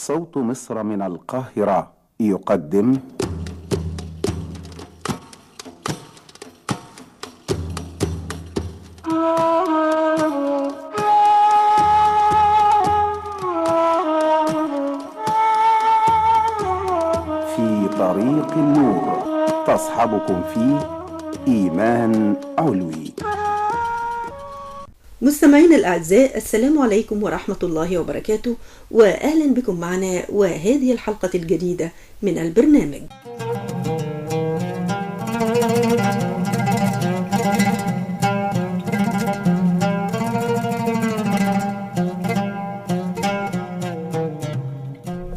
صوت مصر من القاهرة يقدم في طريق النور، تصحبكم فيه إيمان علوي. مستمعين الأعزاء، السلام عليكم ورحمة الله وبركاته، وأهلا بكم معنا وهذه الحلقة الجديدة من البرنامج.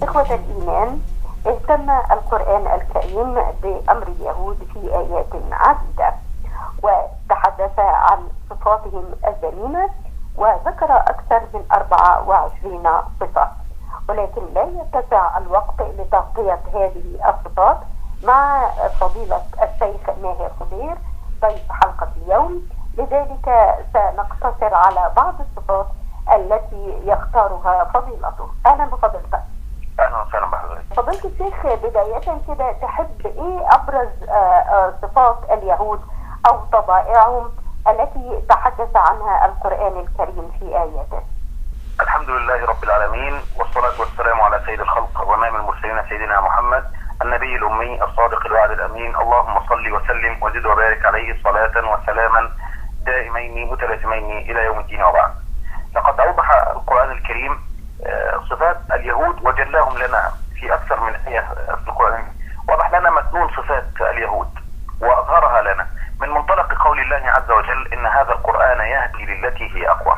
إخوة الإيمان، اهتم القرآن الكريم بأمر اليهود في آيات عديدة، وتحدث عن صفاتهم الذميمة وذكر أكثر من 24 صفة، ولكن لا يتسع الوقت لتغطية هذه الصفات مع فضيلة الشيخ ماهر خضير ضيف حلقة اليوم. لذلك سنقتصر على بعض الصفات التي يختارها فضيلته. أهلا بفضيلتك. اهلا وسهلا بحضرتك. فضيلة الشيخ، بداية كده تحب ايه ابرز صفات اليهود او طبائعهم التي تحدث عنها القرآن الكريم في آياته؟ الحمد لله رب العالمين، والصلاة والسلام على سيد الخلق وامام المرسلين سيدنا محمد النبي الأمي الصادق الوعد الأمين. اللهم صل وسلم وزد وبارك عليه صلاة وسلاما دائمين متلازمين إلى يوم الدين، وبعد. لقد أوضح القرآن الكريم صفات اليهود وجلاهم لنا في أكثر من آية في القرآن. وضح لنا متنون صفات اليهود وأظهرها لنا من منطلق قول الله عز وجل إن هذا القرآن يهدي للتي هي أقوى،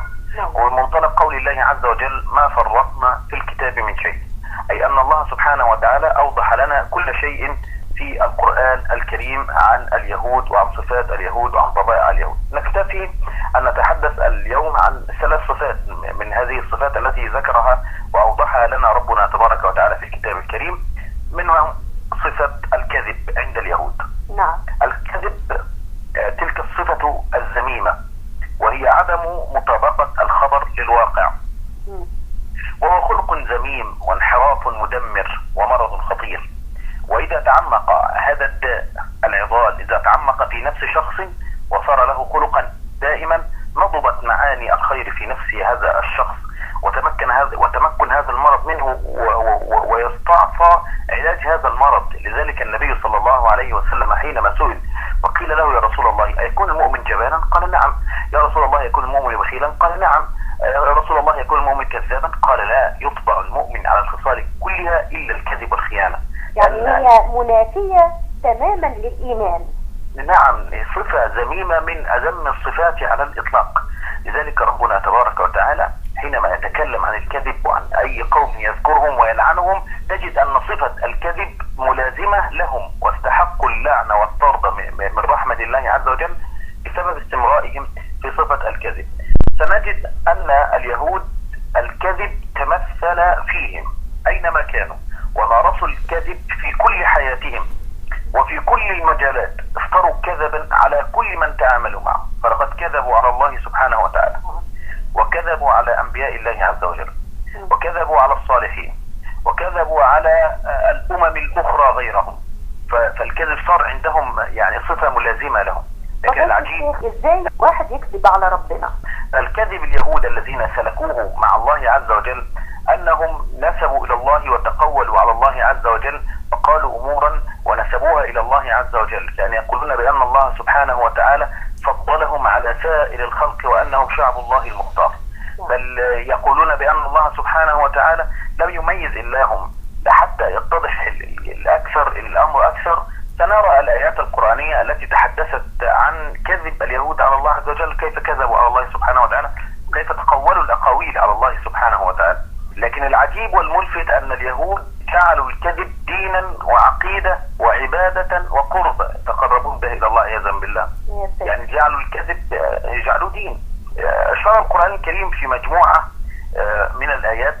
ومن منطلق قول الله عز وجل ما فرطنا في الكتاب من شيء، أي أن الله سبحانه وتعالى أوضح لنا كل شيء في القرآن الكريم عن اليهود وعن صفات اليهود وعن طبائع اليهود. نكتفي أن نتحدث اليوم عن 3 صفات من هذه الصفات التي ذكرها وأوضحها لنا ربنا تبارك وتعالى في الكتاب الكريم. منها صفة الكذب عند اليهود. نعم. الكذب تلك الصفة الذميمة، وهي عدم مطابقة الخبر للواقع، وهو خلق ذميم وانحراف مدمر ومرض خطير. وإذا تعمق هذا الداء العضال، إذا تعمق في نفس شخص وصار له خلقا دائما، نضبت معاني الخير في نفس هذا الشخص، وتمكن هذا المرض منه ويستعصى علاج هذا المرض. لذلك النبي صلى الله عليه وسلم حينما سئل وقيل له يا رسول الله أيكون المؤمن جبانا؟ قال نعم. يا رسول الله يكون المؤمن بخيلا؟ قال نعم. يا رسول الله يكون المؤمن كذابا؟ قال لا، يطبع المؤمن على الخصال كلها إلا الكذب والخيانة. يعني هي منافية تماما للإيمان. نعم، صفة ذميمة من أذم الصفات على الإطلاق. لذلك ربنا تبارك وتعالى حينما يتكلم عن الكذب وعن أي قوم يذكرهم ويلعنهم، تجد أن صفة الكذب ملازمة لهم واستحقوا اللعنة والطرد من رحمة الله عز وجل بسبب استمرائهم في صفة الكذب. سنجد أن اليهود الكذب تمثل فيهم أينما كانوا، ومارسوا الكذب في كل حياتهم وفي كل المجالات. افتروا كذبا على كل من تعاملوا معه، فلقد كذبوا على الله سبحانه وتعالى، وكذبوا على أنبياء الله عز وجل، وكذبوا على الصالحين، وكذبوا على الأمم الأخرى غيرهم. فالكذب صار عندهم يعني صفة ملازمة لهم. لكن العجيب ازاي واحد يكذب على ربنا؟ الكذب اليهود الذين سلكوه مع الله عز وجل أنهم نسبوا إلى الله وتقولوا على الله عز وجل وقالوا أمورا ونسبوها إلى الله عز وجل، يعني يقولون بأن الله سبحانه وتعالى فضلهم على سائر الخلق وأنهم شعب الله المختار، بل يقولون بأن الله سبحانه وتعالى لم يميز إلا هم. حتى يتضح الأمر أكثر، سنرى الآيات القرآنية التي تحدثت عن كذب اليهود على الله عز وجل، كيف كذبوا على الله سبحانه وتعالى، كيف تقولوا الأقاويل على الله سبحانه وتعالى. لكن العجيب والملفت أن اليهود جعلوا الكذب دينا وعقيدة وعبادة وقرب تقربون به إلى الله عياذا بالله. يعني جعلوا الكذب جعلوا دين. أشار القرآن الكريم في مجموعة من الآيات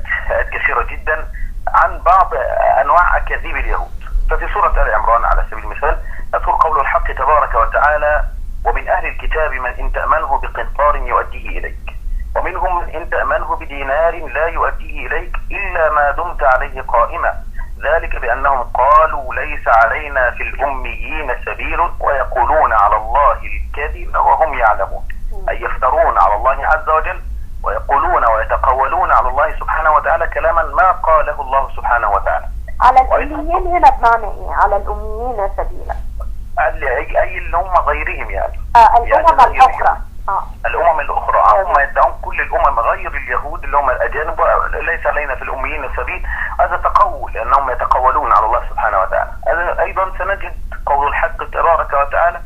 كثيرة جدا عن بعض أنواع أكاذيب اليهود. ففي سورة آل عمران على سبيل المثال نذكر قول الحق تبارك وتعالى: ومن أهل الكتاب من إن تأمنه بقنطار يؤديه إليك ومن ومنهم من إن تأمنه بدينار لا يؤديه إليك إلا ما دمت عليه قائما، ذلك بأنهم قالوا ليس علينا في الأميين سبيل ويقولون على الله الكذب وهم يعلمون، أي يفترون على الله عز وجل ويقولون ويتقولون على الله سبحانه وتعالى كلاما ما قاله الله سبحانه وتعالى. على الأميين هنا بمعنى إيه؟ على الأميين سبيلا، أي اللي هم غيرهم يعني. الأمم الأخرى. الأمم الأخرى هم يدعون كل الأمم غير اليهود اللي هم الأجانب ليس علينا في الأميين سبيل. هذا تقول لأنهم يتقولون على الله سبحانه وتعالى. هذا أيضا سنجد قول الحق تبارك وتعالى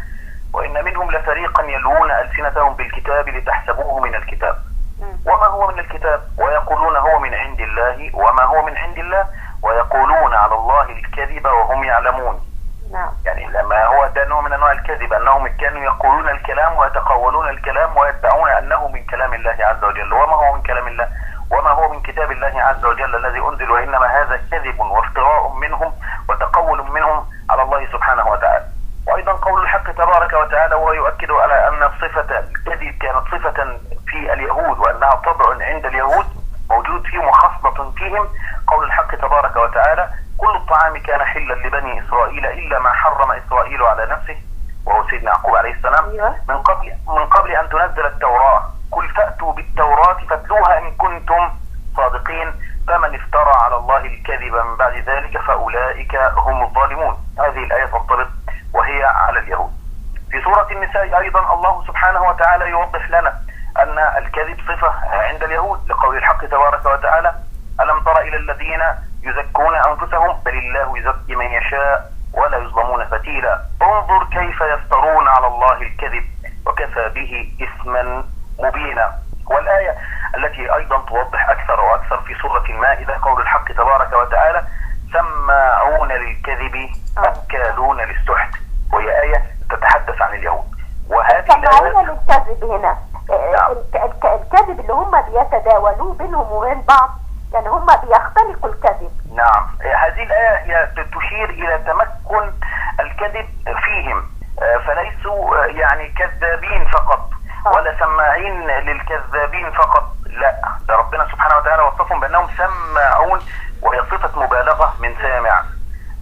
وإن منهم لفريقا يلوون ألسنتهم بالكتاب لتحسبوه من الكتاب وما هو من الكتاب ويقولون هو من عند الله وما هو من عند الله ويقولون على الله الكذب وهم يعلمون. يعني لما هو ده نوع من انواع الكذب، انهم كانوا يقولون الكلام ويتقولون الكلام ويدعون انه من كلام الله عز وجل وما هو من كلام الله وما هو من كتاب الله عز وجل الذي انزل، وانما هذا كذب وافتراء منهم وتقول منهم على الله سبحانه وتعالى. وايضا قول الحق تبارك وتعالى وهو يؤكد على ان صفة الكذب كانت صفة في اليهود وانها طبع عند اليهود موجود فيهم وخصلة فيهم. قول الحق تبارك وتعالى كل الطعام كان حلا لبني إسرائيل إلا ما حرم إسرائيل على نفسه وهو سيدنا يعقوب عليه السلام من قبل أن تنزل التوراة قل فأتوا بالتوراة فاتلوها إن كنتم صادقين فمن افترى على الله الكذب من بعد ذلك فأولئك هم الظالمون. هذه الآية تنطبق وهي على اليهود. في سورة النساء أيضا الله سبحانه وتعالى يوضح لنا أن الكذب صفة عند اليهود لقول الحق تبارك وتعالى ألم تر إلى الذين يزكون أنفسهم بل الله يزكي من يشاء ولا يظلمون فتيلا انظر كيف يفترون على الله الكذب وكفى به إثما مبينا. والآية التي أيضا توضح أكثر وأكثر في سورة المائدة قول الحق تبارك وتعالى سماعون للكذب أكالون للسحت، وهي آية تتحدث عن اليهود. وهذه سماعون للكذب هنا الكذب اللي هم بيتداولوه بينهم وبين بعض، يعني هم بيختلقوا الكذب. نعم، هذه الآية هي تشير إلى تمكن الكذب فيهم، فليسوا يعني كذابين فقط ولا سماعين للكذابين فقط، لا، ده ربنا سبحانه وتعالى وصفهم بأنهم سماعون وهي صفة مبالغة من سامع،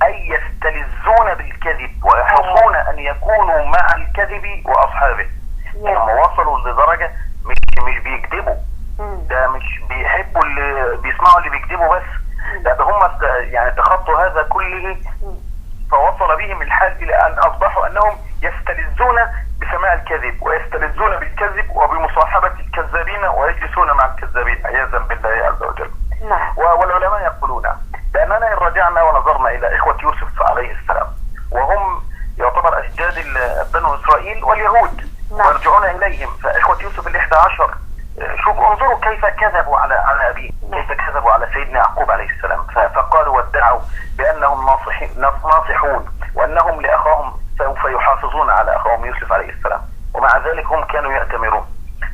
أي يستلذون بالكذب ويحرصون أن يكونوا مع الكذب وأصحابه. هم وصلوا لدرجة مش بيكذبوا، ده مش بيحبوا اللي بيسمعوا اللي بيكذبوا بس، لا ده هم يعني تخطوا هذا كله فوصل بهم الحال إلى أن أصبحوا أنهم يستلذون بسماع الكذب ويستلذون بالكذب وبمصاحبة الكذابين ويجلسون مع الكذابين عياذا بالله عز وجل. والعلماء يقولون بأننا إن رجعنا ونظرنا إلى إخوة يوسف عليه السلام وهم يعتبر أجداد بنو إسرائيل واليهود ويرجعون إليهم، فإخوة يوسف ال11 شوفوا انظروا كيف كذبوا على أبيه، كيف كذبوا على سيدنا يعقوب عليه السلام، فقالوا وادعوا بأنهم ناصحون وأنهم لأخاهم سوف يحافظون على أخاهم يوسف عليه السلام، ومع ذلك هم كانوا يأتمرون.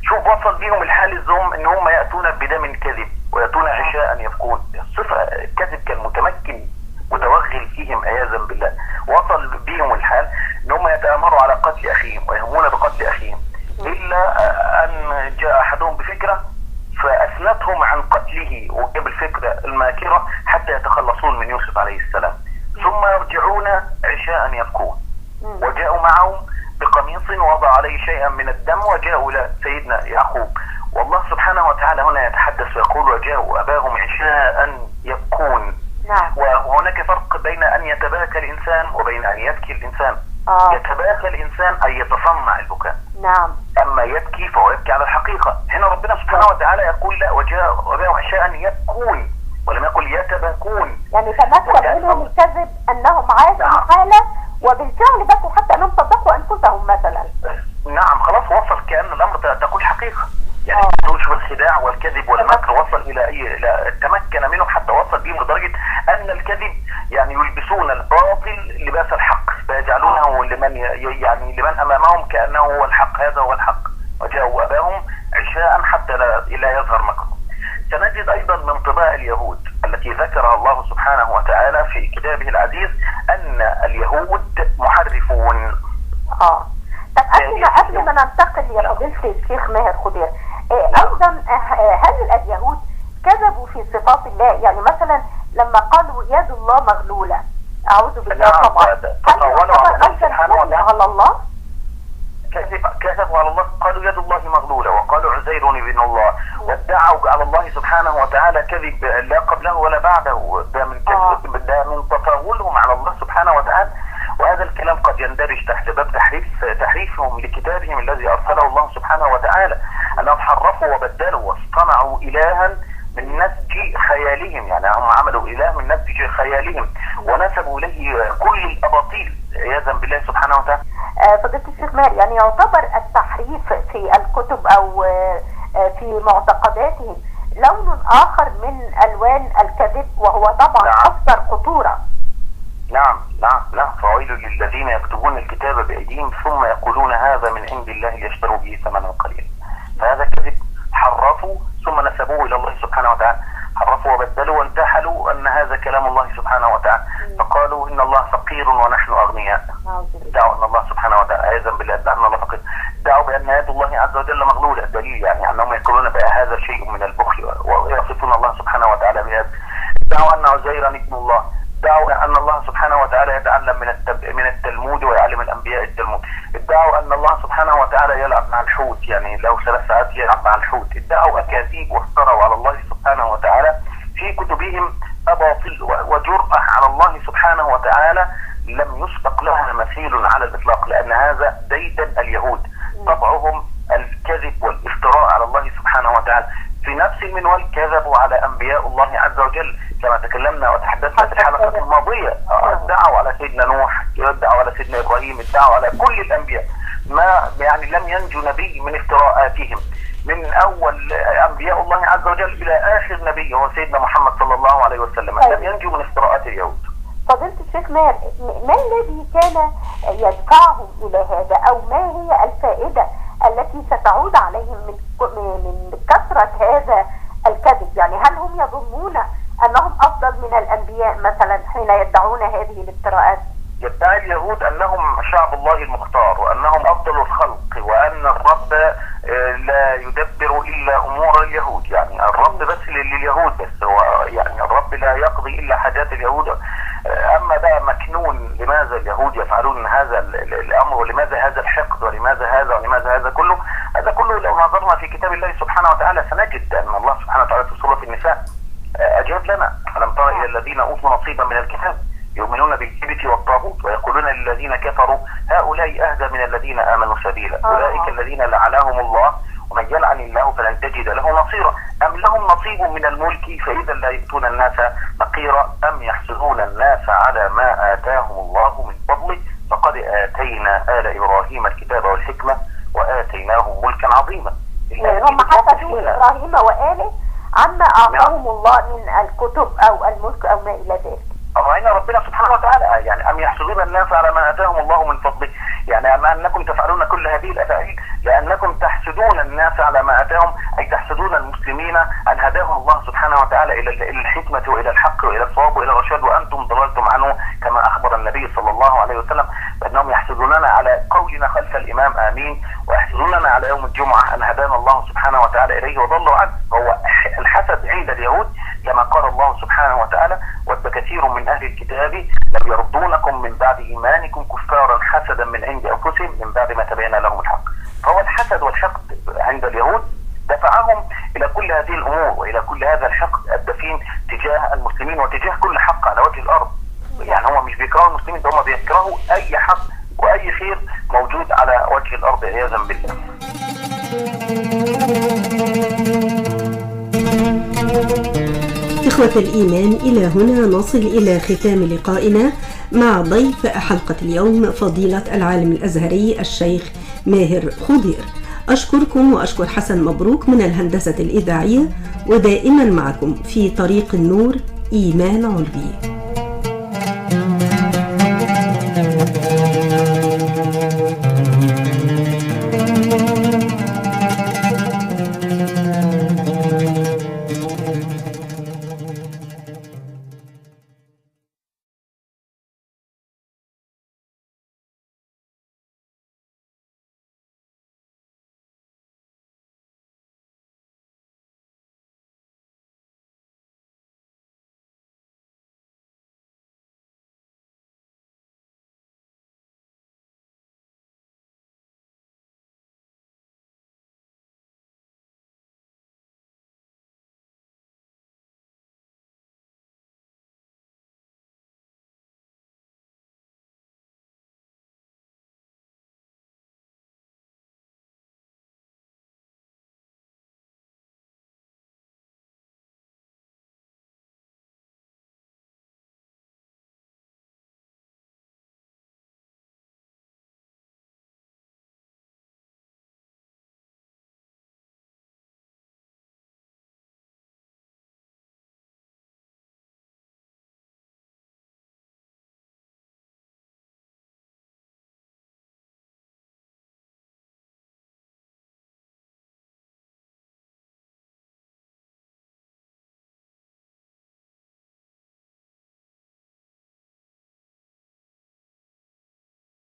شوف وصل بهم الحال الزوم ان هم يأتون بدم كذب ويأتون عشاء يبكون. الصفة الكذب كان متمكن متوغل فيهم عياذا بالله. وصل بهم الحال ان هم يتآمروا على قتل اخيهم ويهمون بقتل اخيهم، الا ان جاء احدهم بفكرة فأثنتهم عن قتله وجاب الفكرة الماكرة حتى يتخلصون من يوسف عليه السلام، ثم يرجعون عشاء يبكون، وجاءوا معهم بقميص وضع عليه شيئا من الدم وجاءوا إلى سيدنا يعقوب. والله سبحانه وتعالى هنا يتحدث ويقول وجاءوا أباهم عشاء يبكون. وهناك فرق بين أن يتباكى الإنسان وبين أن يبكي الإنسان. يتباكى الإنسان أي يتصنع البكاء، أما يبكي فهو يبكي على الحقيقة. هنا ربنا سبحانه وتعالى يقول لا وجاءوا أباهم عشاء يبكون ولم يقل يتباكون، يعني تمكن منهم الكذب أنهم عاشوا حالة وبالفعل بكوا حتى أنهم صدقوا أنفسهم مثلا. نعم، خلاص وصل كأن الأمر تقول حقيقة، يعني تنشر الخداع والكذب والمكر وصل إلى تمكن منهم حتى وصل بهم لدرجة أن الكذب يعني يلبسون الباطل لباس الحق فيجعلونه لمن أمامهم كأنه هو الحق، هذا هو الحق. وجاءوا أباهم عشاء حتى لا يظهر مكرهم. سنجد أيضا من طباع اليهود التي ذكرها الله سبحانه وتعالى في كتابه العزيز أن اليهود محرفون. طب قبل ما ننتقل يا فضيلة الشيخ ماهر خضير، ايضا هل اليهود كذبوا في صفات الله؟ يعني مثلا لما قالوا يد الله مغلولة، اعوذ بالله طبعا، هل على الله؟ كذبوا على الله، قالوا يد الله مغلولة، وقالوا عزير ابن الله، وادعوا على الله سبحانه وتعالى كذب لا قبله ولا بعده. ده من كذب، ده من تطاولهم على الله سبحانه وتعالى. وهذا الكلام قد يندرج تحت باب تحريفهم لكتابهم الذي ارسله الله سبحانه وتعالى، انهم حرفوا وبدلوا واصطنعوا الها من نسج خيالهم. يعني هم عملوا اله من نسج خيالهم ونسبوا اليه كل الاباطيل عياذا بالله سبحانه وتعالى. فضيلة الشيخ ماهر، يعني يعتبر التحريف في الكتب او في معتقداتهم لون اخر من الوان الكذب، وهو طبعا اكثر خطورة. نعم، فويل للذين يكتبون الكتاب بأيديهم ثم يقولون هذا من عند الله ليشتروا به ثمنا قليلا. فهذا كذب، حرفوا ثم نسبوه إلى الله سبحانه وتعالى، حرفوا وبدلوا وانتحلوا أن هذا كلام الله سبحانه وتعالى، فقالوا إن الله فقير ونحن أغنياء. دعوا أن الله سبحانه وتعالى عياذا بالله أن الله فقير، دعوا بأن يد الله عز وجل مغلولة. دليل يعني أنهم يقولون بهذا شيء من البخل ويصفون الله سبحانه وتعالى بهذا. دعوا أن عزيرا ابن الله، ادعوا ان الله سبحانه وتعالى يتعلم من التلمود ويعلم الانبياء التلمود. ادعوا ان الله سبحانه وتعالى يلعب مع الحوت، يعني لو 3 ساعات يلعب مع الحوت. ادعوا اكاذيب وافتروا على الله سبحانه وتعالى في كتبهم اباطيل وجرأة على الله سبحانه وتعالى لم يسبق لها مثيل على الاطلاق، لان هذا ديدا اليهود، طبعهم الكذب والافتراء على الله سبحانه وتعالى. في نفس المنوال كذبوا على انبياء الله عز وجل كما تكلمنا وتحدثنا في الحلقة الماضية. ادعوا على سيدنا نوح، ادعوا على سيدنا ابراهيم، ادعوا على كل الانبياء. ما يعني لم ينجو نبي من افتراءاتهم، من اول انبياء الله عز وجل الى اخر نبي هو سيدنا محمد صلى الله عليه وسلم، لم ينجو من افتراءات اليهود. فضيلة الشيخ ماهر، ما الذي كان يدفعهم الى هذا، او ما هي الفائدة التي ستعود عليهم من كثرة هذا الكذب؟ يعني هل هم يظنون انهم افضل من الانبياء مثلا حين يدعون هذه الافتراءات؟ يدعي اليهود انهم شعب الله المختار، وانهم افضل الخلق، وان الرب لا يدبر الا امور اليهود. يعني الرب بس لليهود بس، هو يعني الرب لا يقضي الا حاجات اليهود. اما بقى مكنون لماذا اليهود يفعلون هذا الامر، ولماذا هذا الحقد، ولماذا هذا كله، هذا كله لو نظرنا في كتاب الله سبحانه وتعالى سنجد ان الله سبحانه وتعالى في سورة النساء أجاب لنا: ألم تر إلى الذين أوتوا نصيبا من الكتاب يؤمنون بالجبت والطاغوت ويقولون للذين كفروا هؤلاء أهدى من الذين آمنوا سبيلا أولئك الذين لعنهم الله ومن يلعن الله فلن تجد له نصيرا أم لهم نصيب من الملك فإذا لا يؤتون الناس نقيرا أم يحسدون الناس على ما آتاهم الله من فضله فقد آتينا آل إبراهيم الكتاب والحكمة وآتيناهم ملكا عظيما. هم حسدوا إبراهيم وآله عما أعطاهم الله من الكتب أو الملك أو ما إلى ذلك. رأينا ربنا سبحانه وتعالى يعني أم يحسدون الناس على ما آتاهم الله من فضله، يعني أما أنكم تفعلون كل هذه الأفعال لأنكم تحسدون الناس على ما آتاهم، أي تحسدون المسلمين أن هداهم الله سبحانه وتعالى إلى الحكمة وإلى الحق وإلى الصواب وإلى الرشاد، وأنتم ضللتم عنه كما أخبر النبي صلى الله عليه وسلم بأنهم يحسدوننا على قولنا خلف الإمام آمين، ويحسدوننا على يوم الجمعة أن هدانا الله سبحانه وتعالى إليه وضلوا عنه. هو الحسد عند اليهود كما قال الله سبحانه وتعالى: ود كثير من أهل الكتاب لم يردونكم من بعد إيمانكم كفارا حسدا من عند أنفسهم من بعد ما تبين لهم الحق. فهو الحسد والحقد عند اليهود دفعهم إلى كل هذه الأمور وإلى كل هذا الحقد الدفين تجاه المسلمين وتجاه كل حق على وجه الأرض. يعني هم مش بيكرهوا المسلمين، ده هم بيكرهوا أي حق وأي خير موجود على وجه الأرض عياذا بالله. إخوة الإيمان، إلى هنا نصل إلى ختام لقائنا مع ضيف حلقة اليوم فضيلة العالم الأزهري الشيخ ماهر خضير. أشكركم وأشكر حسن مبروك من الهندسة الإذاعية، ودائما معكم في طريق النور إيمان علوي.